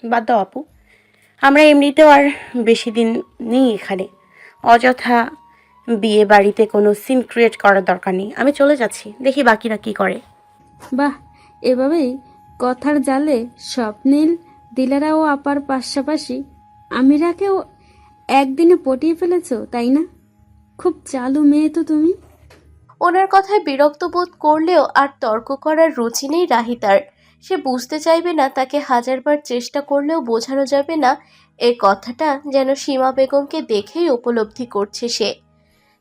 বাদ দাও আপু, আমরা এমনিতেও আর বেশি দিন নেই এখানে। অযথা বিয়ে বাড়িতে কোনো সিন ক্রিয়েট করার দরকার নেই। আমি চলে যাচ্ছি, দেখি বাকিরা কি করে। বাহ, এভাবেই কথার জালে স্বপ্নীল, দিলারা ও আপার পাশাপাশি আমিরাকেও একদিনে পটিয়ে ফেলেছো, তাই না? খুব চালু মেয়ে তো তুমি। ওনার কথায় বিরক্ত বোধ করলেও আর তর্ক করার রুচি নেই রাহিতার। সে বুঝতে চাইবে না, তাকে হাজারবার চেষ্টা করলেও বোঝানো যাবে না এই কথাটা যেন সীমা বেগমকে দেখেই উপলব্ধি করছে সে।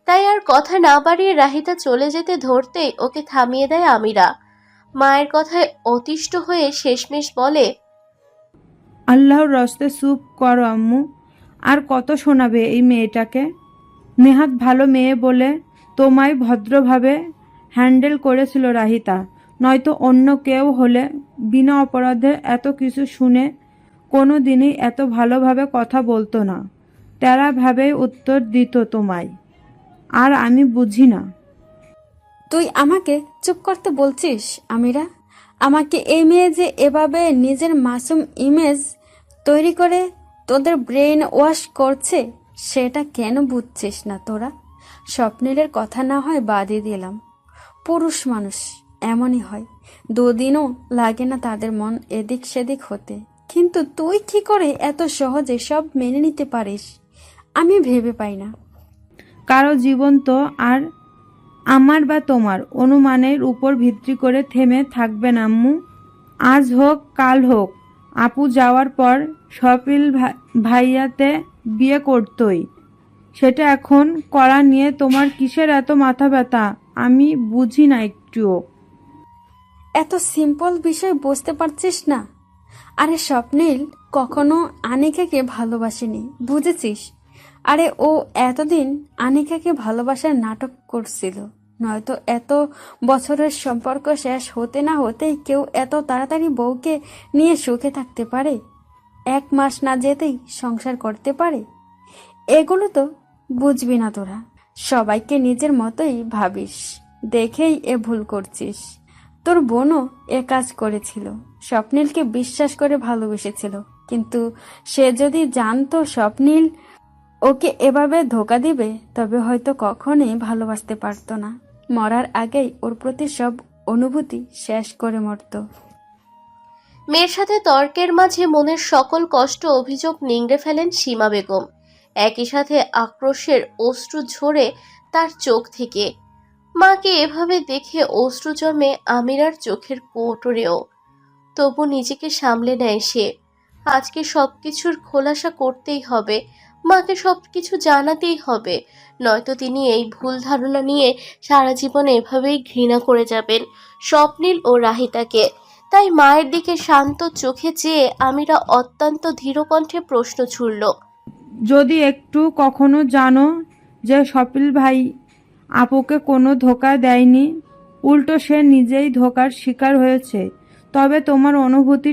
তাই আর কথা না বাড়িয়ে রাহিতা চলে যেতে ধরতেই ওকে থামিয়ে দেয় আমিরা। মায়ের কথায় অতিষ্ঠ হয়ে শেষমেশ বলে, আল্লাহর রস্তে চুপ করো আম্মু। আর কত শোনাবে এই মেয়েটাকে? নেহাত ভালো মেয়ে বলে তোমায় ভদ্রভাবে হ্যান্ডেল করেছিল রাহিতা, নয়তো অন্য কেউ হলে বিনা অপরাধে এত কিছু শুনে কোনো দিনই এত ভালোভাবে কথা বলতো না, তেরাভাবেই উত্তর দিত তোমায়। আর আমি বুঝি না। তুই আমাকে চুপ করতে বলছিস আমিরা? আমাকে এই মেয়ে যে এভাবে নিজের মাসুম ইমেজ তৈরি করে তোদের ব্রেন ওয়াশ করছে, সেটা কেন বুঝছিস না তোরা? স্বপ্নের কথা না হয় বাদই দিলাম, পুরুষ মানুষ এমনই হয়, দুদিনও লাগে না তাদের মন এদিক সেদিক হতে। কিন্তু তুই কি করে এত সহজে সব মেনে নিতে পারিস, আমি ভেবে পাই না। কারো জীবন তো আর আমার বা তোমার অনুমানের উপর ভিত্তি করে থেমে থাকবে না আম্মু। আজ হোক কাল হোক, আপু যাওয়ার পর স্বপিল ভাইয়াতে বিয়ে করতই। সেটা এখন করা নিয়ে তোমার কিসের এত মাথা ব্যথা আমি বুঝি না একটুও। এত সিম্পল বিষয় বুঝতে পারছিস না? আরে স্বপ্নীল কখনো আনিকাকে ভালোবাসেনি, বুঝেছিস? আরে ও এতদিন আনিকাকে ভালোবাসার নাটক করছিল, নয়তো এত বছরের সম্পর্ক শেষ হতে না হতেই কেউ এত তাড়াতাড়ি বউকে নিয়ে সুখে থাকতে পারে? 1 মাস না যেতেই সংসার করতে পারে? এগুলো তো বুঝবি না তোরা, সবাইকে নিজের মতোই ভাবিস, দেখেই এ ভুল করছিস। তোর বোনও এ কাজ করেছিল, স্বপ্নীলকে বিশ্বাস করে ভালোবেসেছিল, কিন্তু সে যদি জানতো স্বপ্নীল ওকে এভাবে ধোকা দিবে, তবে হয়তো কখনোই ভালোবাসতে পারতো না। মরার আগেই ওর প্রতি সব অনুভূতি শেষ করে মরতো। মেয়ের সাথে তর্কের মাঝে মনের সকল কষ্ট অভিযোগ নিংড়ে ফেলেন সীমা বেগম। একই সাথে আক্রোশের অশ্রু ঝরে তার চোখ থেকে। মাকে এভাবে দেখে অশ্রু জমে আমিরার চোখের কোটরেও। তবু নিজেকে সামলে নেয় সে। আজকে সবকিছুর খোলাসা করতেই হবে, মাকে সবকিছু জানাতেই হবে, নয়তো তিনি এই ভুল ধারণা নিয়ে সারা জীবন এভাবেই ঘৃণা করে যাবেন স্বপ্নীল ও রাহিতাকে। তাই মায়ের দিকে শান্ত চোখে চেয়ে আমিরা অত্যন্ত ধীরকণ্ঠে প্রশ্ন ছুড়ল, যদি একটু কখনো জানো যে স্বপিল ভাই আপুকে কোনো ধোকা দেয়নি, উল্টো সে নিজেই ধোকার শিকার হয়েছে, তবে তোমার অনুভূতি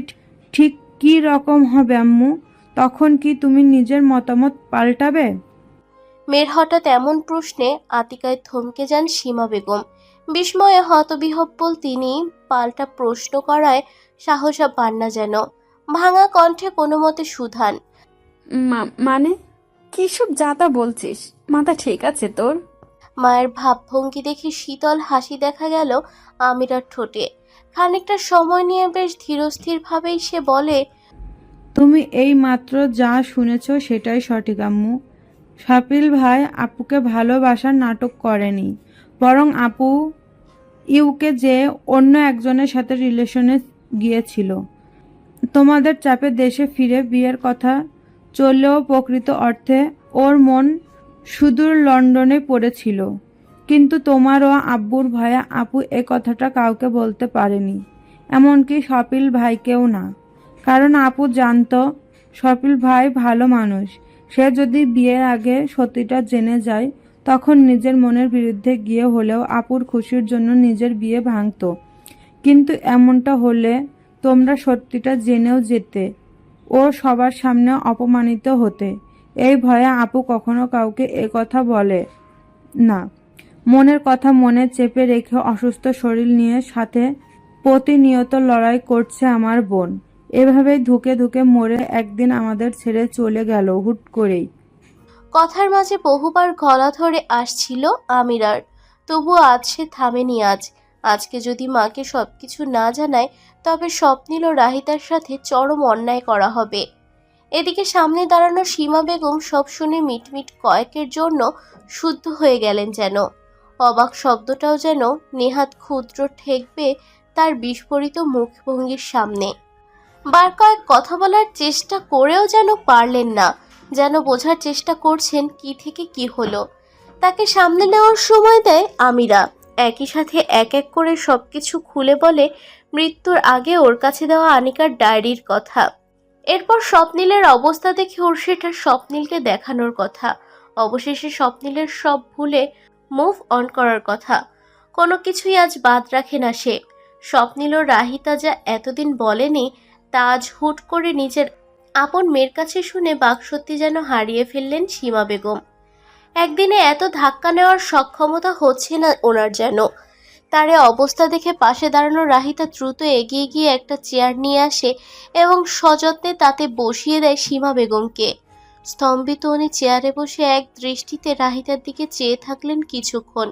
ঠিক কী রকম হবে আম্মু? তখন কি তুমি নিজের মতামত পাল্টাবে? মেয়ের হঠাৎ এমন প্রশ্নে আতিকায় থমকে যান সীমা বেগম। বিস্ময়ে হতবিহ্বল তিনি, পাল্টা প্রশ্ন করায় সাহসা পান না যেন। ভাঙা কণ্ঠে কোনো মতে সুধান, মানে কি সব যাতা বলছিস? মাথা ঠিক আছে তোর? মায়ের ভাবভঙ্গি দেখে শীতল হাসি দেখা গেল আমিরার ঠোঁটে। খানিকটা সময় নিয়ে বেশ ধীরস্থিরভাবেই সে বলে, তুমি এই মাত্র যা শুনেছ সেটাই সঠিক আম্মু। স্বপিল ভাই আপুকে ভালোবাসার নাটক করেনি, বরং আপু ইউকে যে অন্য একজনের সাথে রিলেশনে গিয়েছিল। তোমাদের চাপে দেশে ফিরে বিয়ের কথা চললেও প্রকৃত অর্থে ওর মন সুদূর লন্ডনে পড়েছিল। কিন্তু তোমার ও আব্বুর ভয়ে আপু এ কথাটা কাউকে বলতে পারেনি, এমনকি স্বপিল ভাইকেও না। কারণ আপু জানতো স্বপিল ভাই ভালো মানুষ। সে যদি বিয়ের আগে সত্যিটা জেনে যায়, তখন নিজের মনের বিরুদ্ধে গিয়ে হলেও আপুর খুশির জন্য নিজের বিয়ে ভাঙতো। কিন্তু এমনটা হলে তোমরা সত্যিটা জেনেও যেতে ও সবার সামনে অপমানিত হতে। এই ভয়ে আপু কখনো কাউকে এ কথা বলে না। মনের কথা মনে চেপে রেখে অসুস্থ শরীর নিয়ে সাথে প্রতিনিয়ত লড়াই করছে আমার বোন। এভাবেই ধুকে ধুকে মরে একদিন আমাদের ছেড়ে চলে গেল হুট করেই। কথার মাঝে বহুবার গলা ধরে আসছিল আমিরার, তবুও আজ সে থামেনি। আজকে যদি মাকে সবকিছু না জানায়, তবে স্বপ্নিল ও রাহিতার সাথে চরম অন্যায় করা হবে। এদিকে সামনে দাঁড়ানো সীমা বেগম সব শুনে মিটমিট কয়েকের জন্য শুদ্ধ হয়ে গেলেন যেন। অবাক শব্দটাও যেন নেহাত ক্ষুদ্র ঠেকবে তার বিস্ফোরিত মুখভঙ্গির সামনে। বার কয়েক কথা বলার চেষ্টা করেও যেন পারলেন না, যেন বোঝার চেষ্টা করছেন কি থেকে কি হলো। তাকে সামনে নেওয়ার সময় দেয় আমিরা, একই সাথে এক এক করে সবকিছু খুলে বলে মৃত্যুর আগে ওর কাছে দেওয়া আনিকার ডায়েরির কথা। এরপর স্বপ্নিলের অবস্থা দেখে ওর সেটা স্বপ্নিলকে দেখানোর কথা। অবশেষে স্বপ্নিলের সব ভুলে মুভ অন করার কথা। কোনো কিছুই আজ বাদ রাখে না সে। স্বপ্নিল ও রাহিতা যা এতদিন বলেনি, তা আজ হুট করে নিজের আপন মেয়ের কাছে শুনে বাকশক্তি যেন হারিয়ে ফেললেন সীমা বেগম। একদিনে এত ধাক্কা নেওয়ার সক্ষমতা হচ্ছে না ওনার যেন। তার এ অবস্থা দেখে পাশে দাঁড়ানো রাহিতা দ্রুত এগিয়ে গিয়ে একটা চেয়ার নিয়ে আসে এবং সযত্নে তাতে বসিয়ে দেয় সীমা বেগমকে। স্তম্ভিত উনি চেয়ারে বসে এক দৃষ্টিতে রাহিতার দিকে চেয়ে থাকলেন কিছুক্ষণ।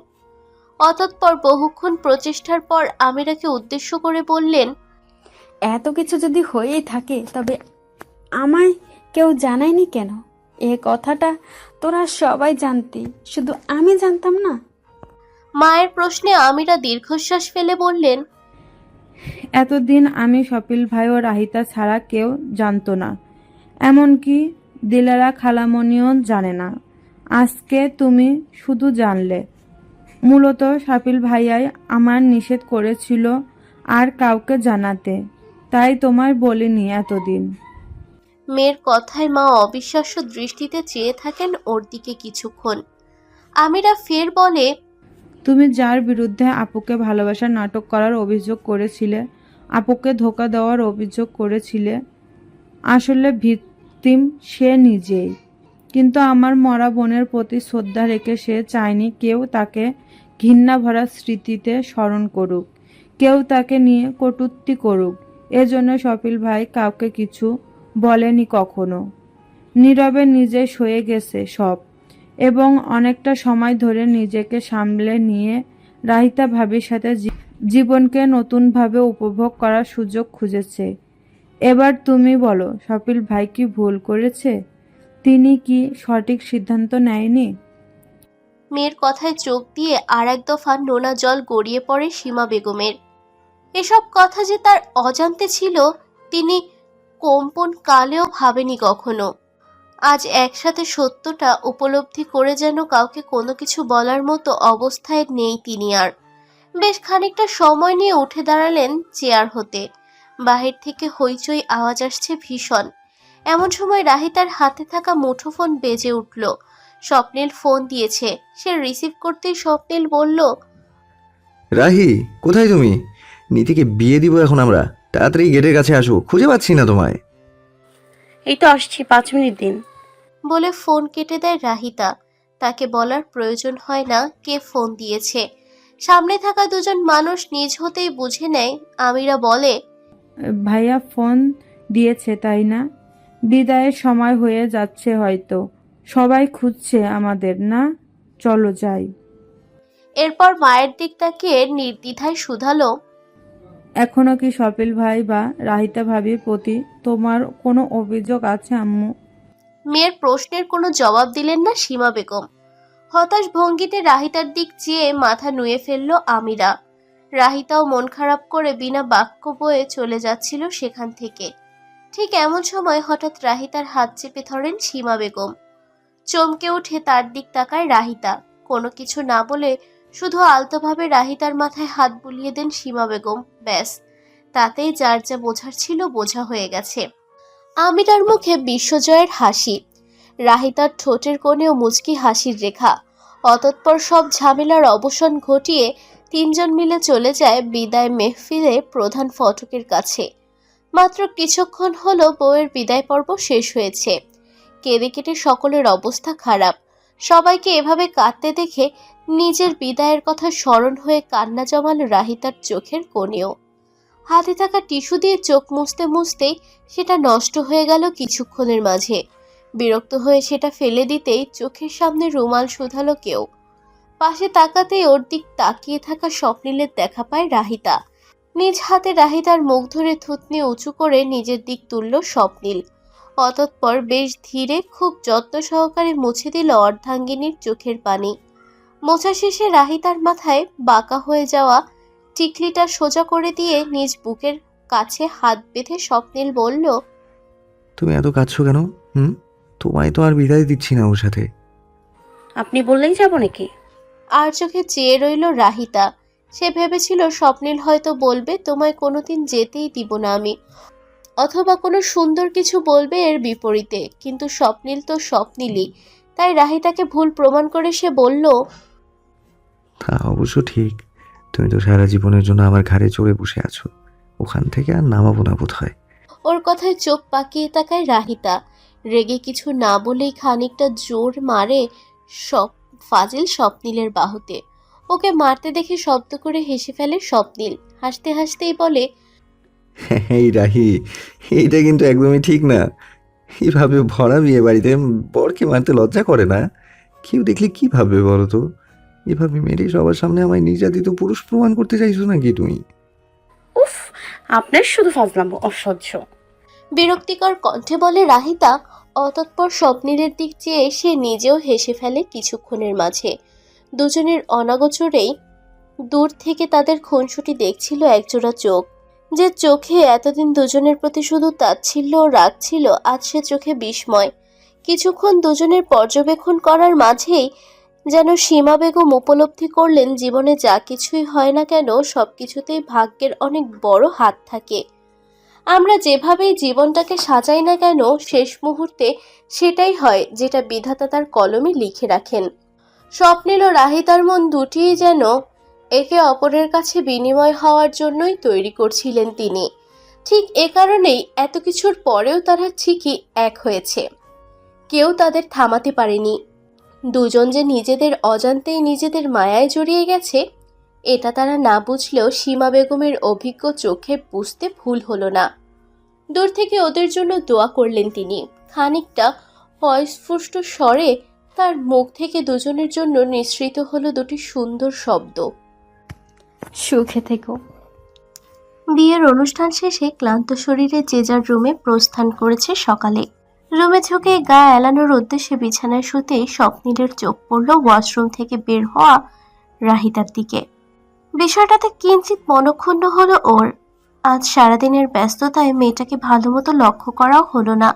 অতঃপর বহুক্ষণ প্রচেষ্টার পর আমিরাকে উদ্দেশ্য করে বললেন, এত কিছু যদি হয়েই থাকে তবে আমায় কেউ জানায়নি কেন? এ কথাটা তোরা সবাই জানতি, শুধু আমি জানতাম না। মায়ের প্রশ্নে আমিরা দীর্ঘশ্বাস ফেলে বললেন, এতদিন আমি স্বপিল ভাই ও রাহিতা ছাড়া কেউ জানতো না, এমনকি দিলারা খালামণিও জানে না। আজকে তুমি শুধু জানলে। মূলত স্বপিল ভাইয়াই আমার নিষেধ করেছিল আর কাউকে জানাতে, তাই তোমায় বলিনি এতদিন। মেয়ের কথায় মা অবিশ্বাস্য দৃষ্টিতে চেয়ে থাকেন ওর দিকে কিছুক্ষণ। আমিরা ফের বলে, তুমি যার বিরুদ্ধে আপুকে ভালোবাসার নাটক করার অভিযোগ করেছিলে, আপুকে ধোঁকা দেওয়ার অভিযোগ করেছিলে, আসলে ভিকটিম সে নিজেই। কিন্তু আমার মরা বোনের প্রতি শ্রদ্ধা রেখে সে চায়নি কেউ তাকে ঘৃণা ভরা স্মৃতিতে স্মরণ করুক, কেউ তাকে নিয়ে কটূক্তি করুক। এজন্য স্বপিল ভাই কাউকে কিছু বলেনি কখনো, নীরবে নিজে সয়ে গেছে সব, এবং অনেকটা সময় ধরে নিজেকে সামলে নিয়ে রাহিতা ভাবির সাথে জীবনকে নতুনভাবে উপভোগ করার সুযোগ খুঁজেছে। এবার তুমি বলো, স্বপিল ভাই কি ভুল করেছে? তিনি কি সঠিক সিদ্ধান্ত নেয়নি? মেয়ের কথায় চোখ দিয়ে আর এক দফা নোনা জল গড়িয়ে পড়ে সীমা বেগমের। এসব কথা যে তার অজান্তে ছিল, তিনি কম্পন কালেও ভাবেনি কখনো। আজ একসাথে সত্যটা উপলব্ধি করে যেন কাউকে কোনো কিছু বলার মতো অবস্থায় নেই তিনি আর। বেশ খানিকটা সময় নিয়ে উঠে দাঁড়ালেন চেয়ার হতে। বাহির থেকে হইচই আওয়াজ আসছে ভীষণ। এমন সময় রাহিতার হাতে থাকা মুঠোফোন বেজে উঠল। স্বপ্নিল ফোন দিয়েছে। সে রিসিভ করতেই স্বপ্নিল বলল, রাহি, কোথায় তুমি? নীতিকে বিয়ে দিব এখন আমরা। তাড়াতাড়ি গেটের কাছে আসো, খুঁজে পাচ্ছি না তোমায়। এই তো আসছি, 5 মিনিট দিন। বলে ফোন কেটে দেয় রাহিতা। তাকে বলার প্রয়োজন হয় না কে ফোন দিয়েছে। সামনে থাকা দুজন মানুষ নিজ হতেই বুঝে নেয়। আমিরা বলে, ভাইয়া ফোন দিয়েছে তাই না? বিদায়ের সময় হয়ে যাচ্ছে হয়তো, সবাই খুঁজছে আমাদের না, চলো যাই। এরপর মায়ের দিক তাকিয়ে নির্দ্বিধায় শুধালো, এখনো কি স্বপিল ভাই বা রাহিতা ভাবির প্রতি তোমার কোনো অভিযোগ আছে আম্মু? মেয়ের প্রশ্নের কোনো জবাব দিলেন না সীমা বেগম। হতাশ ভঙ্গিতে রাহিতার দিক চেয়ে মাথা নুয়ে ফেলল আমিরা। রাহিতাও মন খারাপ করে বিনা বাক্য বয়ে চলে যাচ্ছিল সেখান থেকে। ঠিক এমন সময় হঠাৎ রাহিতার হাত চেপে ধরেন সীমা বেগম। চমকে উঠে তার দিক তাকায় রাহিতা। কোনো কিছু না বলে শুধু আলতোভাবে রাহিতার মাথায় হাত বুলিয়ে দেন সীমা বেগম। ব্যাস, তাতেই যার যা বোঝার ছিল বোঝা হয়ে গেছে। আমিরার মুখে বিশ্বজয়ের হাসি, রাহিতার ঠোঁটের কোণেও মুচকি হাসির রেখা। অতঃপর সব ঝামেলার অবসান ঘটিয়ে তিনজন মিলে চলে যায় বিদায় মেহফিলে প্রধান ফটকের কাছে। মাত্র কিছুক্ষণ হলো বউয়ের বিদায় পর্ব শেষ হয়েছে। কেঁদে কেটে সকলের অবস্থা খারাপ। সবাইকে এভাবে কাঁদতে দেখে নিজের বিদায়ের কথা স্মরণ হয়ে কান্না জমালো রাহিতার চোখের কোণেও। হাতে থাকা টিস্যু দিয়ে চোখ মুছতে মুছতেই সেটা নষ্ট হয়ে গেল কিছুক্ষণের মাঝে। বিরক্ত হয়ে সেটা ফেলে দিতেই চোখের সামনে রুমাল শোধালো কেউ। পাশে তাকাতেই ওর দিক তাকিয়ে থাকা স্বপ্নিলের দেখা পায় রাহিতা। নিজ হাতে রাহিতার মুখ ধরে থুতনি উঁচু করে নিজের দিক তুলল স্বপ্নিল। অতঃপর বেশ ধীরে খুব যত্ন সহকারে মুছে দিল অর্ধাঙ্গিনীর চোখের পানি। মোছা শেষে রাহিতার মাথায় বাঁকা হয়ে যাওয়া টিকলিটা সোজা করে দিয়ে নিজ বুকের কাছে হাত বেঁধে স্বপ্নিল বলল, তুমি এত কাঁদছো কেন? হুম, তোমায় তো আর বিদায় দিচ্ছি না ওর সাথে। আপনি বললেই যাব নাকি? আর চোখে চেয়ে রইল রাহিতা। সে ভেবেছিল স্বপ্নিল হয়তো বলবে, তোমায় কোনোদিন যেতেই দিব না আমি, অথবা কোনো সুন্দর কিছু বলবে এর বিপরীতে। কিন্তু স্বপ্নিল তো স্বপ্নিলই। তাই রাহিতাকে ভুল প্রমাণ করে সে বলল, তা অবশ্য ঠিক, তুমি তো সারা জীবনের জন্য আমার ঘাড়ে চড়ে বসে আছো, ওখান থেকে আর নামাবো না বোধ হয়। ওর কথায় চোখ পাকিয়ে তাকায় রাহিতা। রেগে কিছু না বলেই খানিকটা জোর মারে সব ফাজিল স্বপ্নিলের বাহুতে। ওকে মারতে দেখে শব্দ করে হেসে ফেলে স্বপ্নিল। হাসতে হাসতেই বলে, এই রাহি, এইটা কিন্তু একদমই ঠিক না। এইভাবে ভরা বিয়ে বাড়িতে বরকে মারতে লজ্জা করে না? কেউ দেখলে কি ভাববে বলো তো? এভাবে মেরে সবার সামনে আমায় নির্যাতিত পুরুষ প্রমাণ করতে চাইছো নাকি তুমি? উফ, আপনার শুধু ফাজলামো অসহ্য। বিরক্তিকর কণ্ঠে বলে রাহিতা। অতঃপর স্বপ্নিলের দিক চেয়ে সে নিজেও হেসে ফেলে কিছুক্ষণের মাঝে। দুজনের অনাগোচরেই দূর থেকে তাদের খুনসুটি দেখছিল একজোড়া চোখ। যে চোখে এতদিন দুজনের প্রতি শুধু তাচ্ছিল্য ও রাগ ছিল, আজ সে চোখে বিস্ময়। কিছুক্ষণ দুজনের পর্যবেক্ষণ করার মাঝেই যেন সীমা বেগম উপলব্ধি করলেন, জীবনে যা কিছুই হয় না কেন সবকিছুতেই ভাগ্যের অনেক বড় হাত থাকে। আমরা যেভাবেই জীবনটাকে সাজাই না কেন, শেষ মুহূর্তে সেটাই হয় যেটা বিধাতা তার কলমে লিখে রাখেন। স্বপ্নিল ও রাহিতার মন দুটিই যেন একে অপরের কাছে বিনিময় হওয়ার জন্যই তৈরি করছিলেন তিনি। ঠিক এ কারণেই এত কিছুর পরেও তারা ঠিকই এক হয়েছে। কেউ তাদের থামাতে পারেনি। দুজন যে নিজেদের অজান্তেই নিজেদের মায়ায় জড়িয়ে গেছে, এটা তারা না বুঝলেও সীমা বেগমের অভিজ্ঞ চোখে বুঝতে ভুল হলো না। দূর থেকে ওদের জন্য দোয়া করলেন তিনি। খানিকটা অস্ফুষ্ট স্বরে তার মুখ থেকে দুজনের জন্য নিঃসৃত হলো দুটি সুন্দর শব্দ, সুখে থেকো। বিয়ের অনুষ্ঠান শেষে ক্লান্ত শরীরে যে যার রুমে প্রস্থান করেছে সকালে। রুমে ঝুঁকে গা এলানোর উদ্দেশ্যে বিছানায় শুতেই স্বপ্নিলের চোখ পড়ল ওয়াশরুম থেকে বের হওয়া রাহিতার দিকে। বিষয়টাতে কিঞ্চিত মনক্ষুণ্ণ হলো ওর। আজ সারাদিনের ব্যস্ততায় মেয়েটাকে ভালো মতো লক্ষ্য করাও হলো না।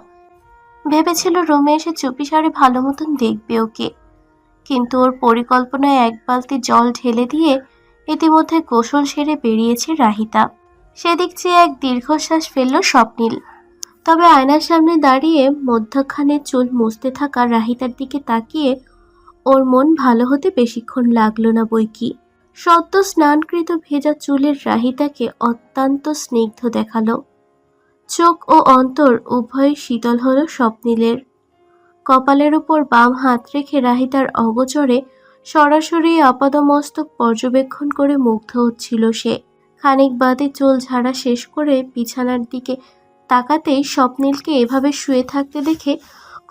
ভেবেছিল রুমে এসে চুপিসারে ভালো মতন দেখবে ওকে, কিন্তু ওর পরিকল্পনায় এক বালতি জল ঢেলে দিয়ে ইতিমধ্যে গোসল সেরে বেরিয়েছে রাহিতা। সেদিক চেয়ে এক দীর্ঘশ্বাস ফেলল স্বপ্নিল। তবে আয়নার সামনে দাঁড়িয়ে মধ্যখানে চুল মুছতে থাকা রাহিতার দিকে তাকিয়ে ওর মন ভালো হতে বেশিক্ষণ লাগলো না বৈকি। সদ্য স্নানকৃত ভেজা চুলের রাহিতাকে অত্যন্ত স্নিগ্ধ দেখালো। চোখ ও অন্তর উভয় শীতল হলো স্বপ্নিলের। কপালের উপর বাম হাত রেখে রাহিতার অগোচরে সরাসরি আপাদমস্তক পর্যবেক্ষণ করে মুগ্ধ হচ্ছিল সে। খানিক বাদে চুল ঝাড়া শেষ করে বিছানার দিকে তাকাতেই স্বপ্নিলকে এভাবে শুয়ে থাকতে দেখে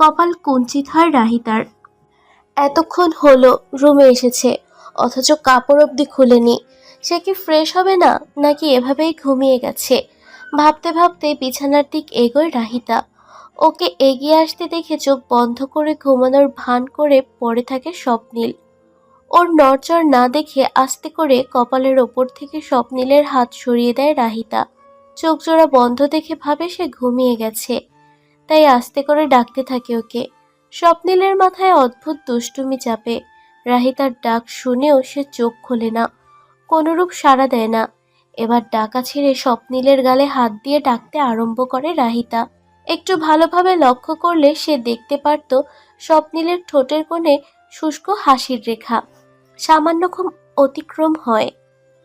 কপাল কুঞ্চিত হয় রাহিতার। এতক্ষণ হলো রুমে এসেছে, অথচ কাপড় অবধি খুলেনি। সে কি ফ্রেশ হবে না, নাকি এভাবেই ঘুমিয়ে গেছে? ভাবতে ভাবতে বিছানার দিক এগোয় রাহিতা। ওকে এগিয়ে আসতে দেখে চোখ বন্ধ করে ঘুমানোর ভান করে পড়ে থাকে স্বপ্নিল। ওর নড়চড় না দেখে আস্তে করে কপালের ওপর থেকে স্বপ্নিলের হাত সরিয়ে দেয় রাহিতা। চোখ জোড়া বন্ধ দেখে ভাবে সে ঘুমিয়ে গেছে, তাই আস্তে করে ডাকতে থাকে ওকে। স্বপ্নিলের মাথায় অদ্ভুত দুষ্টুমি চাপে। রাহিতার ডাক শুনেও সে চোখ খোলে না, কোনরূপ সাড়া দেয় না। এবার ডাকা ছেড়ে স্বপ্নিলের গালে হাত দিয়ে ডাকতে আরম্ভ করে রাহিতা। একটু ভালোভাবে লক্ষ্য করলে সে দেখতে পারত স্বপ্নিলের ঠোঁটের কোণে শুষ্ক হাসির রেখা সামান্যক্ষণ অতিক্রম হয়।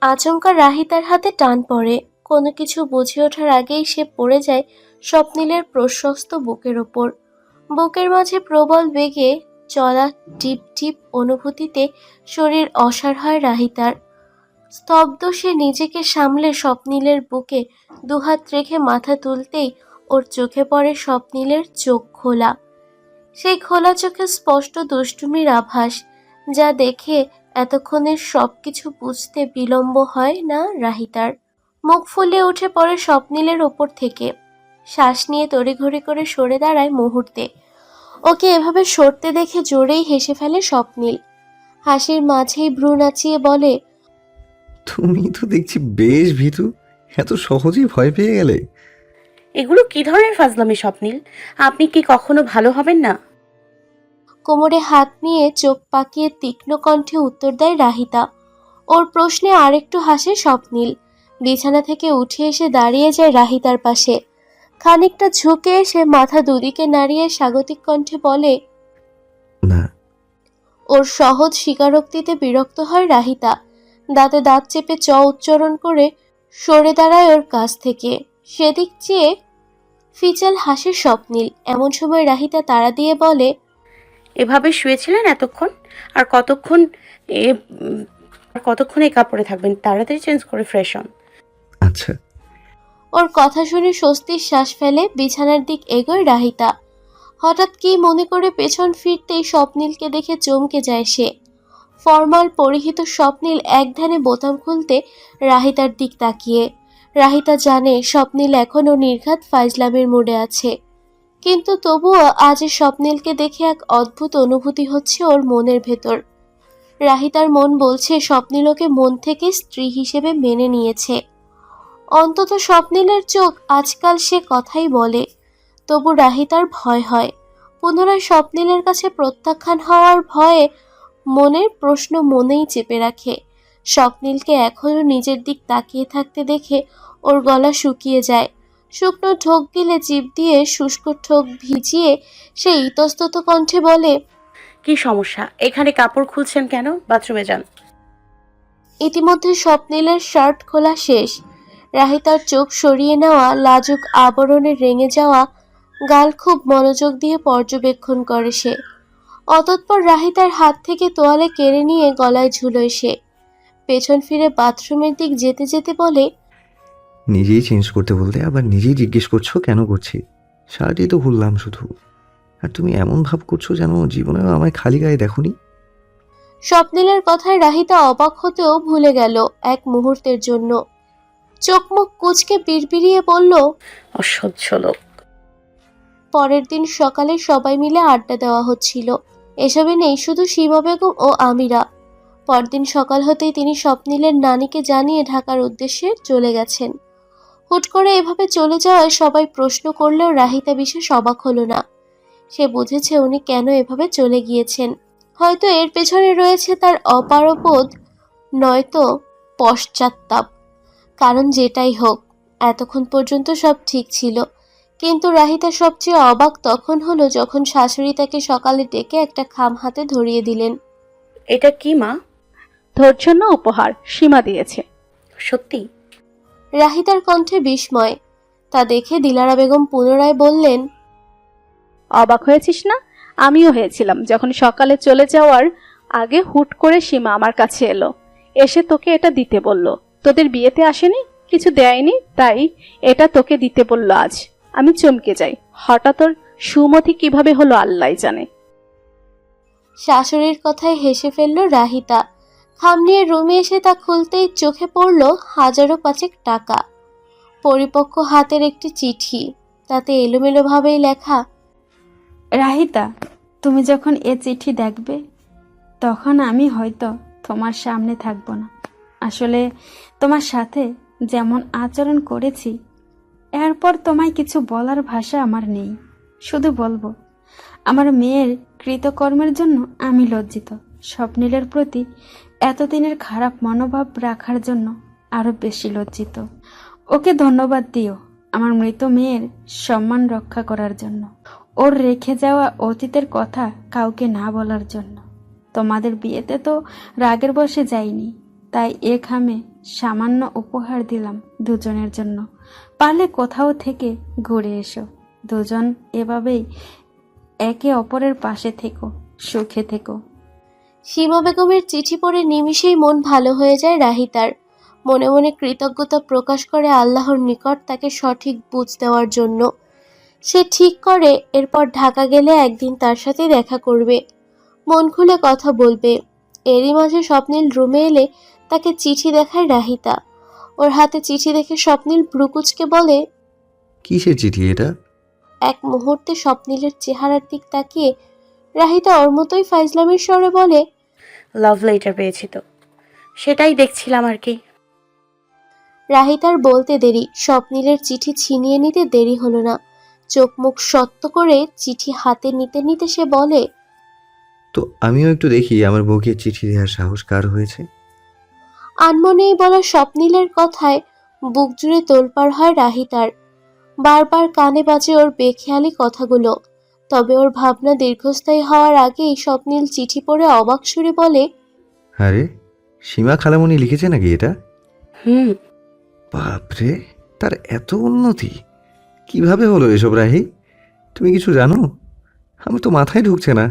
আচমকা রাহিতার হাতে টান পড়ে। কোনো কিছু বুঝে ওঠার আগেই সে পড়ে যায় স্বপ্নিলের প্রশস্ত বুকের ওপর। বুকের মাঝে প্রবল বেগে চলা টিপ টিপ অনুভূতিতে শরীর অসাড় হয় রাহিতার। স্তব্ধ সে নিজেকে সামলে স্বপ্নীলের বুকে দুহাত রেখে মাথা তুলতেই ওর চোখে পড়ে স্বপ্নীলের চোখ খোলা। সেই খোলা চোখে স্পষ্ট দুষ্টুমির আভাস, যা দেখে এতক্ষণের সবকিছু বুঝতে বিলম্ব হয় না রাহিতার। মুখ ফুলে উঠে পড়ে স্বপ্নীলের ওপর থেকে, শ্বাস নিয়ে তড়িঘড়ি করে সরে দাঁড়ায় মুহূর্তে। ওকে এভাবে সরতে দেখে জোরেই হেসে ফেলে স্বপ্নীল। হাসির মাঝেই ভ্রু নাচিয়ে বলে, তুমি তো দেখছি বেশ ভীতু, এত সহজেই ভয় পেয়ে গেলে। এগুলো কি ধরনের ফাজলামি স্বপ্নীল? আপনি কি কখনো ভালো হবেন না? কোমরে হাত নিয়ে চোখ পাকিয়ে তীক্ষ্ণ কণ্ঠে উত্তর দেয় রাহিতা। ওর প্রশ্নে আরেকটু হাসে স্বপ্নীল। বিছানা থেকে উঠে এসে দাঁড়িয়ে যায় রাহিতার পাশে। খানিকটা ঝুঁকে এসে মাথা দুদিকে নাড়িয়ে স্বাগতিক কণ্ঠে বলে, না। ওর সহজ স্বীকারোক্তিতে বিরক্ত হয় রাহিতা। দাঁতে দাঁত চেপে উচ্চারণ করে সরে দাঁড়ায় ওর কাছ থেকে। সেদিক চেয়ে ফিচাল হাসে স্বপ্নীল। এমন সময় রাহিতা তাড়া দিয়ে বলে, এভাবে শুয়েছিলেন এতক্ষণ? আর কতক্ষণ এই কাপড়ে থাকবেন? তাড়াতাড়ি চেঞ্জ করে ফ্রেশ হন। আচ্ছা। ওর কথা শুনে স্বস্তির শ্বাস ফেলে বিছানার দিক এগোয় রাহিতা। হঠাৎ কি মনে করে পেছন ফিরতেই স্বপ্নীলকে দেখে চমকে যায় সে। ফর্মাল পরিহিত স্বপ্নীল একধানে বোতাম খুলতে রাহিতার দিক তাকিয়ে। রাহিতা জানে স্বপ্নীল এখনও নির্ঘাত ফাইজলামের মুডে আছে, কিন্তু তবুও আজ স্বপ্নীলকে দেখে এক অদ্ভুত অনুভূতি হচ্ছে ওর মনের ভেতর। রাহিতার মন বলছে স্বপ্নীল ওকে মন থেকে স্ত্রী হিসেবে মেনে নিয়েছে। অন্তত স্বপ্নীলের চোখ আজকাল সে কথাই বলে। তবু রাহিতার ভয় হয়। পুনরায় স্বপ্নীলের কাছে প্রত্যাখ্যান হওয়ার ভয়ে মনের প্রশ্ন মনেই চেপে রাখে। স্বপ্নীলকে এখনো নিজের দিক তাকিয়ে থাকতে দেখে ওর গলা শুকিয়ে যায়। শুকনো ঢোক গিলে জিভ দিয়ে শুষ্ক ঠোক ভিজিয়ে সে ইতস্তত কণ্ঠে বলে, কি সমস্যা? এখানে কাপড় খুলছেন কেন? বাথরুমে যান। ইতিমধ্যে স্বপ্নীলের শার্ট খোলা শেষ। রাহিতার চোখ সরিয়ে নেওয়া লাজুক আবরণে রেঙে যাওয়া গাল খুব মনোযোগ দিয়ে পর্যবেক্ষণ করে সে। অতঃপর রাহিতার হাত থেকে তোয়ালে কেড়ে নিয়ে গলায় ঝুলোয় সে। পেছন ফিরে বাথরুমের দিক যেতে যেতে বলে, নিজেই চেঞ্জ করতে বলতে আবার নিজেই জিজ্ঞেস করছো কেন করছি? শার্টই তো খুললাম শুধু। আর তুমি এমন ভাব করছো যেন জীবনেও আমায় খালি গায়ে দেখোনি। স্বপ্নীলের কথায় রাহিতা অবাক হতেও ভুলে গেল এক মুহূর্তের জন্য। চোখ মুখ কুঁচকে বিড়বিড়িয়ে বলল, অসহ্য লোক। পরের দিন সকালে সবাই মিলে আড্ডা দেওয়া হচ্ছিল। এসবে নেই শুধু সীমা বেগম ও আমিরা। পরদিন সকাল হতেই তিনি স্বপ্নীলের নানিকে জানিয়ে ঢাকার উদ্দেশ্যে চলে গেছেন। হুট করে এভাবে চলে যাওয়ায় সবাই প্রশ্ন করলেও রাহিতা বিশেষ অবাক হলো না। সে বুঝেছে উনি কেন এভাবে চলে গিয়েছেন। হয়তো এর পেছনে রয়েছে তার অপারবোধ, নয়তো পশ্চাত্তাপ। কারণ যেটাই হোক, এতক্ষণ পর্যন্ত সব ঠিক ছিল। কিন্তু রাহিতা সবচেয়ে অবাক তখন হলো যখন শাশুড়ি তাকে সকালে ডেকে একটা খাম হাতে ধরিয়ে দিলেন। এটা কি মা? তোর জন্য উপহার সীমা দিয়েছে। সত্যি? রাহিতার কণ্ঠে বিস্ময়। তা দেখে দিলারা বেগম পুনরায় বললেন, অবাক হয়েছিস না? আমিও হয়েছিলাম যখন সকালে চলে যাওয়ার আগে হুট করে সীমা আমার কাছে এলো, এসে তোকে এটা দিতে বলল। তোদের বিয়েতে আসেনি, কিছু দেয়নি, তাই এটা তোকে দিতে বলল আজ। আমি চমকে যাই। হঠাৎ ওর সুমতি কিভাবে হলো আল্লাহ জানে। শাশুড়ির কথায় হেসে ফেলল রাহিতা। খাম নিয়ে রুমে এসে তা খুলতেই চোখে পড়ল 1000-5 টাকা। পরিপক্ক হাতের একটি চিঠি, তাতে এলোমেলোভাবেই লেখা, রাহিতা, তুমি যখন এ চিঠি দেখবে তখন আমি হয়তো তোমার সামনে থাকবো না। আসলে তোমার সাথে যেমন আচরণ করেছি, এরপর তোমায় কিছু বলার ভাষা আমার নেই। শুধু বলবো, আমার মেয়ের কৃতকর্মের জন্য আমি লজ্জিত। স্বপ্নীলের প্রতি এতদিনের খারাপ মনোভাব রাখার জন্য আরো বেশি লজ্জিত। ওকে ধন্যবাদ দিও আমার মৃত মেয়ের সম্মান রক্ষা করার জন্য, ওর রেখে যাওয়া অতীতের কথা কাউকে না বলার জন্য। তোমাদের বিয়েতে তো রাগের বশে যাইনি, তাই এ খামে সামান্য উপহার দিলাম দুজনের জন্য। পারলে কোথাও থেকে ঘুরে এসো। দুজন এভাবেই একে অপরের পাশে থেকো, সুখে থেকো। সীমা বেগমের চিঠি পড়ে নিমিষেই মন ভালো হয়ে যায় রাহিতার। মনে মনে কৃতজ্ঞতা প্রকাশ করে আল্লাহর নিকট তাকে সঠিক বুঝ দেওয়ার জন্য। সে ঠিক করে এরপর ঢাকা গেলে একদিন তার সাথে দেখা করবে, মন খুলে কথা বলবে। এরই মাঝে স্বপ্নিল রুমে এলে তাকে চিঠি দেখায় রাহিতা। ওর হাতে চিঠি দেখে স্বপ্নিল ভ্রুকুচকে বলে, কিসের চিঠি এটা? এক মুহূর্তে স্বপ্নিলের চেহারার দিক তাকিয়ে রাহিতা ওর মতোই ফাইজলামির স্বরে বলে, লাভ লেটার পেয়েছি তো, সেটাই দেখছিলাম আর কি। রাহিতার বলতে দেরি, স্বপ্নিলের চিঠি ছিনিয়ে নিতে দেরি হলো না। চোখ মুখ শক্ত করে চিঠি হাতে নিতে নিতে সে বলে, তো আমিও একটু দেখি আমার বউকে চিঠি দেওয়ার সাহস কার হয়েছে। আনমনেই বলা স্বপ্নিলের কথায় বুক জুড়ে তোলপাড় হয় রাহিতার। বারবার কানে বাজে ওর বেখেয়ালি কথাগুলো। তবে ওর ভাবনা দীর্ঘস্থায়ী হওয়ার আগেই স্বপ্নিল চিঠি পড়ে অবাক সুরে বলে, আরে, সীমা খালামণি লিখেছে নাকি এটা? হুম। বাপরে, তার এত উন্নতি! কিভাবে হলো এসব রাহি? তুমি কিছু জানো? আমার তো মাথায় ঢুকছে না।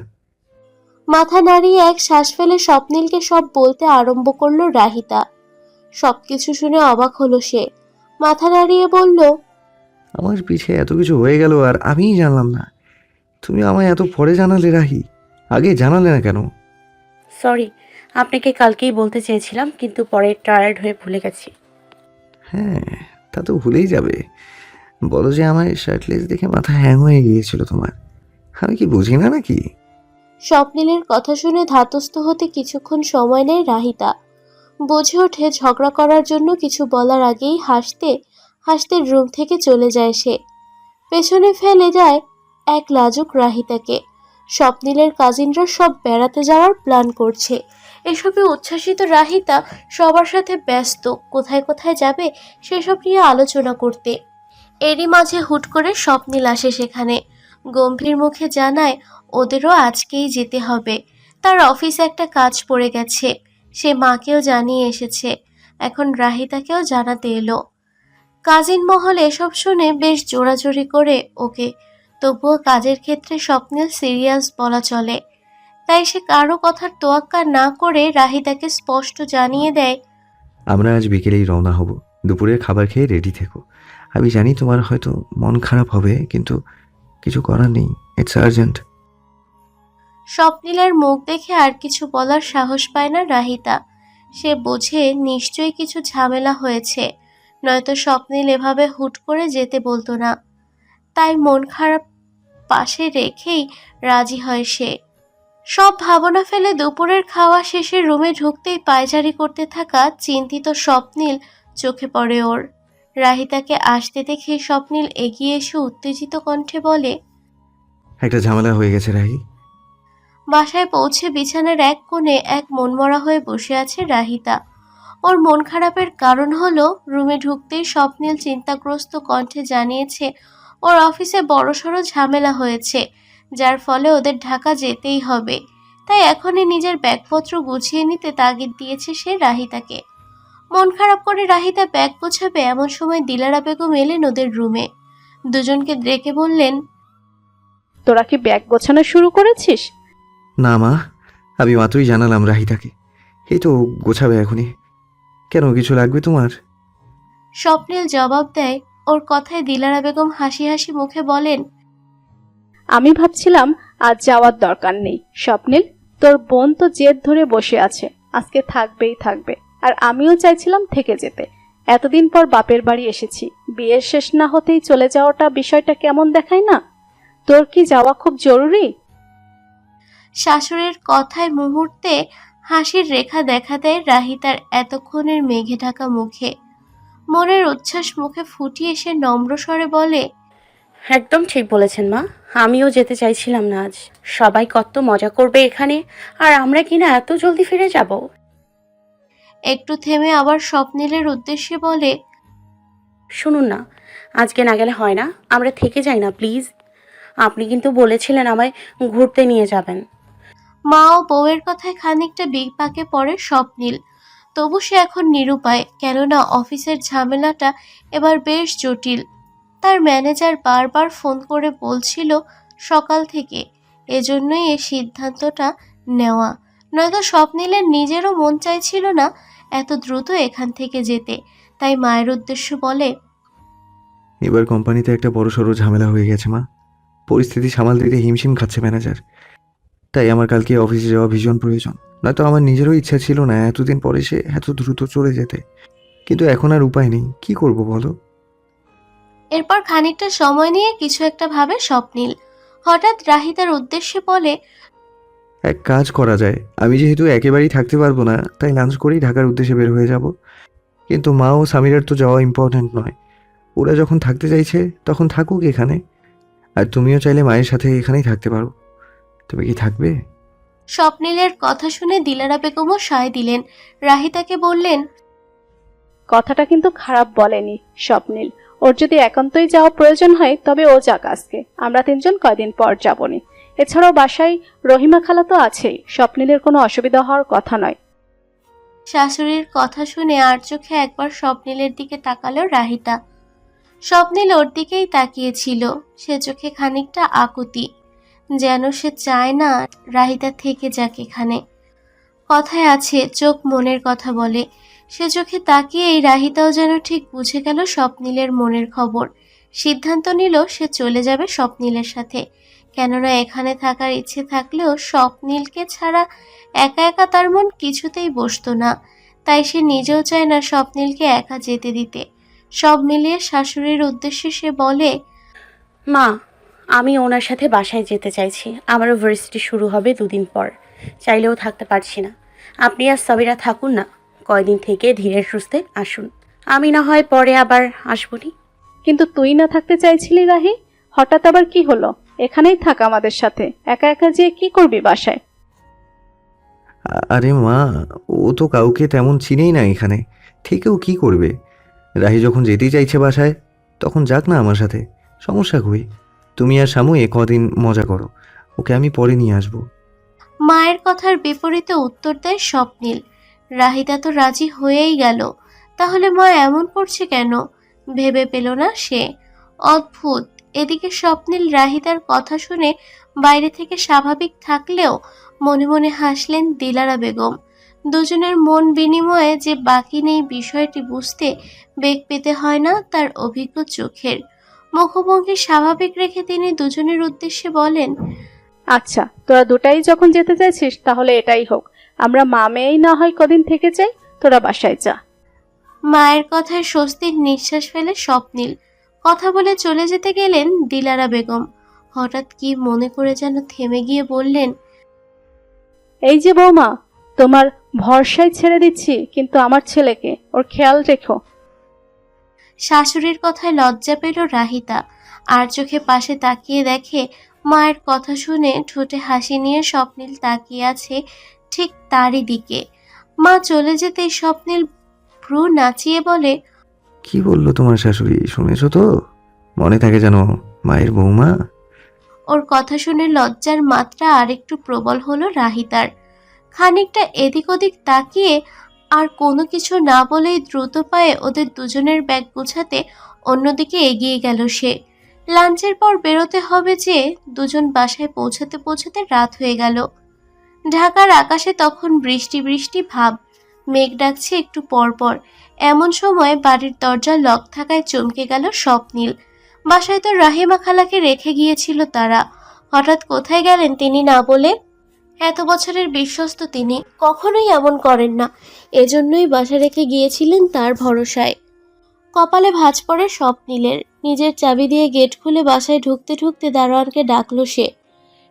মাথা নাড়িয়ে এক শ্বাস ফেলে স্বপ্নিলকে সব বলতে আরম্ভ করলো রাহিতা। সবকিছু শুনে অবাক হলো সে। মাথা নাড়িয়ে বলল, আমার পিছে এত কিছু হয়ে গেল আর আমিই জানলাম না। তুমি আমায় এত পরে জানালে রাহি, আগে জানালে না কেন? সরি, আপনাকে কালকেই বলতে চেয়েছিলাম, কিন্তু পরে টায়ার্ড হয়ে ভুলে গেছি। হ্যাঁ, তা তো ভুলেই যাবে। বলো যে আমায় শার্টলেস দেখে মাথা হ্যাং হয়ে গিয়েছিল তোমার। আমি কি বুঝি না নাকি? স্বপ্নিলের কথা শুনে ধাতস্থ হতে কিছুক্ষণ সময় নেয় রাহিতা। বুঝে ওঠে ঝগড়া করার জন্য কিছু বলার আগেই হাসতে হাসতে রুম থেকে চলে যায় সে। পেছনে ফেলে যায় এক লাজুক রাহিতাকে। স্বপ্নিলের কাজিনরা সব বেড়াতে যাওয়ার প্ল্যান করছে। এসবে উচ্ছ্বাসিত রাহিতা সবার সাথে ব্যস্ত, কোথায় কোথায় যাবে সেসব নিয়ে আলোচনা করতে। এরই মাঝে হুট করে স্বপ্নিল আসে সেখানে। গম্ভীর মুখে জানায় ওদেরও আজকেই যেতে হবে। তার অফিসে একটা কাজ পড়ে গেছে। সে মাকেও জানিয়ে এসেছে, এখন রাহিতাকেও জানাতে এলো। কাজিন মহল এসব শুনে বেশ জোরাজোরি করে ওকে, তবুও কাজের ক্ষেত্রে স্বপ্নিল সিরিয়াস বলা চলে। তাই সে কারো কথার তোয়াক্কা না করে রাহিতাকে স্পষ্ট জানিয়ে দেয়, আমরা আজ বিকেলেই রওনা হব। দুপুরের খাবার খেয়ে রেডি থেকো। আমি জানি তোমার হয়তো মন খারাপ হবে, কিন্তু কিছু করার নেই, ইটস আর্জেন্ট। স্বপ্নিলের মুখ দেখে আর কিছু বলার সাহস পায় না রাহিতা। সে বোঝে নিশ্চয়ই কিছু ঝামেলা হয়েছে, নয়তো স্বপ্নিল এভাবে হুট করে যেতে বলতো না। তাই মন খারাপ পাশে রেখেই রাজি হয় সে। সব ভাবনা ফেলে দুপুরের খাওয়া শেষে রুমে ঢুকতেই পায়চারি করতে থাকা চিন্তিত স্বপ্নিল চোখে পড়ে ওর। রাহিতাকে আসতে দেখে স্বপ্নিল এগিয়ে এসে উত্তেজিত কণ্ঠে বলে, একটা ঝামেলা হয়ে গেছে রাহি। বাসায় পৌঁছে বিছানার এক কোণে এক মনমরা হয়ে বসে আছে রাহিতা। ওর মন খারাপের কারণ হলো রুমে ঢুকতেই স্বপ্নিল চিন্তাগ্রস্ত কণ্ঠে জানিয়েছে ওর অফিসে বড়সড় ঝামেলা হয়েছে, যার ফলে ওদের ঢাকা যেতেই হবে। তাই এখনই নিজের ব্যাগপত্র গুছিয়ে নিতে তাগিদ দিয়েছে সে রাহিতাকে। মন খারাপ করে রাহিতা ব্যাগ গোছাবে এমন সময় দিলারা বেগম এলেন ওদের রুমে। দুজনকে ডেকে বললেন, তোরা কি ব্যাগ গোছানো শুরু করেছিস? না মা, আমি মাত্রই জানালাম রাহিতাকে। এই তো গোছাবে এখনই। কেন, কিছু লাগবে তোমার? স্বপ্নিল জবাব দেয়। ওর কথায় দিলারা বেগম হাসি হাসি মুখে বলেন, আমি ভাবছিলাম আজ যাওয়ার দরকার নেই। স্বপ্নিল, তোর বোন তো জেদ ধরে বসে আছে, আজকে থাকবেই থাকবে। আর আমিও চাইছিলাম থেকে যেতে। এতদিন পর বাপের বাড়ি এসেছি, বিয়ের শেষ না হতেই চলে যাওয়াটা বিষয়টা কেমন দেখায় না? তোর কি যাওয়া খুব জরুরি? শাশুড়ির কথায় মুহূর্তে হাসির রেখা দেখা দেয় রাহিতার এতক্ষণের মেঘে ঢাকা মুখে। মনের উচ্ছ্বাস মুখে ফুটিয়ে সে নম্র স্বরে বলে, একদম ঠিক বলেছেন মা, আমিও যেতে চাইছিলাম না আজ। সবাই কত মজা করবে এখানে, আর আমরা কিনা এত জলদি ফিরে যাব। একটু থেমে আবার স্বপ্নিলের উদ্দেশ্যে বলে, শুনুন না, আজকে না গেলে হয় না, আমরা থেকে যাই না প্লিজ। আপনি কিন্তু বলেছিলেন আমায় ঘুরতে নিয়ে যাবেন। মা ও বউয়ের কথায় খানিকটা বিপাকে পড়ে স্বপ্নিল। তবু সে এখন নিরুপায়, কেননা অফিসের ঝামেলাটা এবার বেশ জটিল। তার ম্যানেজার বারবার ফোন করে বলছিল সকাল থেকে, এজন্যই এই সিদ্ধান্তটা নেওয়া। নয়তো স্বপ্নিলের নিজেরও মন চাইছিল না এত দ্রুত এখান থেকে যেতে। তাই মায়ের উদ্দেশ্য বলে, এবার কোম্পানিতে একটা বড়সড় ঝামেলা হয়ে গেছে মা। পরিস্থিতি সামাল দিতে হিমশিম খাচ্ছে ম্যানেজার। তাই আমার কালকে অফিসে যাওয়া ভীষণ প্রয়োজন। নয়তো আমার নিজেরও ইচ্ছা ছিল না এতদিন পরে সে এত দ্রুত চলে যেতে, কিন্তু এখন আর উপায় নেই। কি করব বলো? এরপর খানিকটা সময় নিয়ে কিছু একটা ভাবে স্বপ্নিল। হঠাৎ রাহিতার উদ্দেশ্যে বলে, এক কাজ করা যায়, আমি যেহেতু একেবারেই থাকতে পারবো না, তাই লাঞ্চ করেই ঢাকার উদ্দেশ্যে বের হয়ে যাব। কিন্তু মা ও সামিরার তো যাওয়া ইম্পর্ট্যান্ট নয়। ওরা যখন থাকতে চাইছে তখন থাকুক এখানে। আর তুমিও চাইলে মায়ের সাথে এখানেই থাকতে পারো। তুমি কি থাকবে? স্বপ্নিলের কথা শুনে দিলারা বেগমও সায় দিলেন। রাহিতাকে বললেন, কথাটা কিন্তু খারাপ বলেনি স্বপ্নিল। ওর যদি একান্তই যাওয়া প্রয়োজন হয় তবে ও যাক আজকে, আমরা তিনজন কয়দিন পর যাবনি। এছাড়াও বাসায় রহিমা খালা তো আছেই, স্বপ্নিলের কোনো অসুবিধা হওয়ার কথা নয়। শাশুড়ির কথা শুনে আর চোখে একবার স্বপ্নিলের দিকে তাকালো রাহিতা। স্বপ্নিল ওর দিকেই তাকিয়েছিল, সে চোখে খানিকটা আকুতি, যেন সে চায় না রাহিতা থেকে যাক এখানে। কথায় আছে চোখ মনের কথা বলে, সে চোখে তাকিয়েই রাহিতাও যেন ঠিক বুঝে গেল স্বপ্নিলের মনের খবর। সিদ্ধান্ত নিল সে চলে যাবে স্বপ্নিলের সাথে। কেননা এখানে থাকার ইচ্ছে থাকলেও স্বপ্নিলকে ছাড়া একা একা তার মন কিছুতেই বসতো না। তাই সে নিজেও চায় না স্বপ্নিলকে একা যেতে দিতে। সব মিলিয়ে শাশুড়ির উদ্দেশ্যে সে বলে, মা, আমি ওনার সাথে বাসায় যেতে চাইছি। আমারও ভার্সিটি শুরু হবে 2 দিন পর। চাইলেও থাকতে পারছি না। আপনি আর সাবিরা থাকুন না, কয়দিন থেকে ধীরে সুস্থে আসুন। আমি না হয় পরে আবার আসবনি। কিন্তু তুই না থাকতে চাইছিলি রাহি, হঠাৎ আবার কি হলো? এখানেই থাক আমাদের সাথে, একা একা যেয়ে কি করবি বাসায়? আরে মা, ও তো কাউকে তেমন চিনেই না এখানে, থেকেও কি করবে? রাহি যখন যেতেই চাইছে বাসায়, তখন যাক না আমার সাথে। সমস্যা কই? তুমি আর শামু কদিন মজা করো, ওকে আমি পরে নিয়ে আসবো। মায়ের কথার বিপরীতে উত্তর দেয় স্বপ্নিল। রাহিতা তো রাজি হয়েই গেল, তাহলে মা এমন করছে কেন? ভেবে পেল না সে। অদ্ভুত। এদিকে স্বপ্নিল রাহিতার কথা শুনে বাইরে থেকে স্বাভাবিক থাকলেও মনে মনে হাসলেন দিলারা বেগম। দুজনের মন বিনিময়ে যে বাকি নেই বিষয়টি বুঝতে বেগ পেতে হয় না তার অভিজ্ঞ চোখের। মুখভঙ্গি স্বাভাবিক রেখে তিনি দুজনের উদ্দেশ্যে বলেন, আচ্ছা, তোরা দুটাই যখন যেতে চাইছিস তাহলে এটাই হোক। আমরা মা মেয়েই না হয় কদিন থেকে যাই, তোরা বাসায় যা। মায়ের কথায় স্বস্তির নিঃশ্বাস ফেলে স্বপ্নিল। কথা বলে চলে যেতে গেলেন দিলারা বেগম। হঠাৎ কি মনে করে যেন থেমে গিয়ে বললেন, এই যে বৌমা, তোমার ভরসায় ছেড়ে দিচ্ছি, কিন্তু আমার ছেলেকে, ওর খেয়াল রেখো। শাশুড়ির কথায় লজ্জা পেল রাহিতা। আর চোখে পাশে তাকিয়ে দেখে মায়ের কথা শুনে ঠোঁটে হাসি নিয়ে স্বপ্নিল তাকিয়ে আছে ঠিক তারই দিকে। মা চলে যেতেই স্বপ্নিল ভ্রু নাচিয়ে বলে, কি বললো তোমার শাশুড়ি, শুনেছো তো? মনে থাকে যেন, মায়ের বৌমা। ওর কথা শুনে লজ্জার মাত্রা আরেকটু প্রবল হলো রাহিতার। খানিকটা এদিক ওদিক তাকিয়ে আর কোনো কিছু না বলেই দ্রুত পায়ে ওদের দুজনের ব্যাগ গুছাতে অন্যদিকে এগিয়ে গেল সে। লাঞ্চের পর বেরোতে হবে যে, দুজন বাসায় পৌঁছাতে পৌঁছাতে রাত হয়ে গেল। ঢাকার আকাশে তখন বৃষ্টি বৃষ্টি ভাব, মেঘ ডাকছে একটু পর পর। এমন সময় বাড়ির দরজা লক থাকায় চমকে গেল স্বপ্নিল। বাসায় তো রাহিমা খালাকে রেখে গিয়েছিল তারা। হঠাৎ কোথায় গেলেন তিনি না বলে? এত বছরের বিশ্বস্ত তিনি কখনোই এমন করেন না। এজন্যই বাসা রেখে গিয়েছিলেন তার ভরসায়। কপালে ভাঁজ পড়ে স্বপ্নিলের। নিজের চাবি দিয়ে গেট খুলে বাসায় ঢুকতে ঢুকতে দারোয়ানকে ডাকলো সে।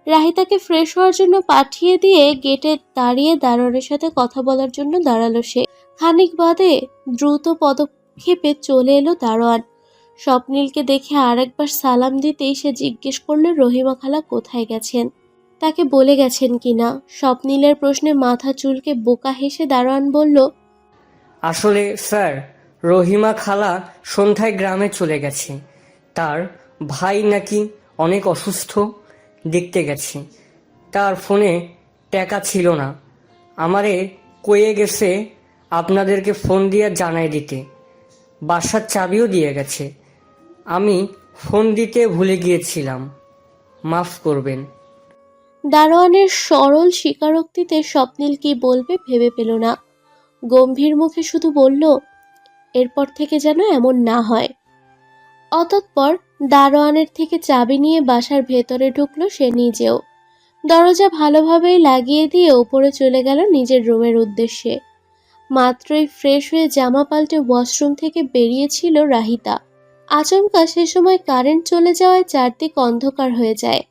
রাহিতাকে ফ্রেশ হওয়ার জন্য পাঠিয়ে দিয়ে গেটে দাঁড়িয়ে দারোয়ানের সাথে কথা বলার জন্য দাঁড়ালো সে। খানিক বাদে দ্রুত পদক্ষেপে চলে এলো দারোয়ান। স্বপ্নিলকে দেখে আরেকবার সালাম দিতেই সে জিজ্ঞেস করলো রহিমা খালা কোথায় গেছেন, তাকে বলে গেছেন কিনা। স্বপ্নিলের প্রশ্নে মাথা চুলকে বোকা হেসে দারোয়ান বলল, আসলে স্যার, রহিমা খালা সন্ধ্যায় গ্রামে চলে গেছে। তার ভাই নাকি অনেক অসুস্থ, দেখতে গেছে। তার ফোনে টাকা ছিল না। আমারে কয়ে গেছে আপনাদেরকে ফোন দিয়ে জানাই দিতে। বাসার চাবিও দিয়ে গেছে। আমি ফোন দিতে ভুলে গিয়েছিলাম, মাফ করবেন। দারোয়ানের সরল স্বীকারোক্তিতে স্বপ্নিল কি বলবে ভেবে পেল না। গম্ভীর মুখে শুধু বলল, এরপর থেকে যেন এমন না হয়। অতঃপর দারোয়ানের থেকে চাবি নিয়ে বাসার ভেতরে ঢুকলো সে নিজেও। দরজা ভালোভাবেই লাগিয়ে দিয়ে উপরে চলে গেল নিজের রুমের উদ্দেশ্যে। মাত্রই ফ্রেশ হয়ে জামা পাল্টে ওয়াশরুম থেকে বেরিয়েছিল রাহিতা। আচমকা সে সময় কারেন্ট চলে যাওয়ায় চারদিক অন্ধকার হয়ে যায়।